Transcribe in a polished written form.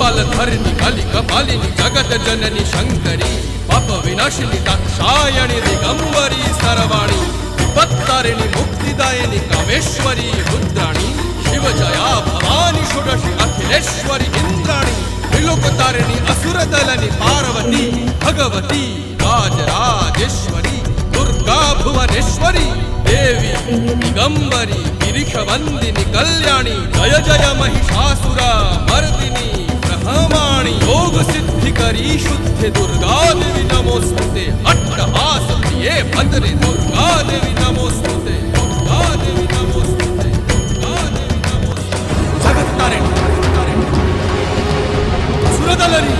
कपालधारिणी काली कपालिनी जगत जननी शंकरी पाप विनाशिनी दाक्षायणी दिगंबरी सर्वाणी विपत्तारिणी मुक्तिदायिनी कामेश्वरी रुद्राणी शिवजया भवानी षोडशी अखिलेश्वरी इंद्राणी त्रिलोकतारिणी असुरदलनी पार्वती भगवती राजराजेश्वरी दुर्गा भुवनेश्वरी देवी दिगंबरी गिरीशवंदिनी कल्याणी जय जय महिषासुर मर्दिनी ब्रह्माणी योग सिद्धिकरी शुद्ध दुर्गा देवी नमोस्तुते अट्टहास प्रिये भद्रे दुर्गा देवी नमोस्तुते दुर्गा देवी नमोस्तुते दुर्गा देवी नमोस्तुते जगत्तारिणी सुरदलनी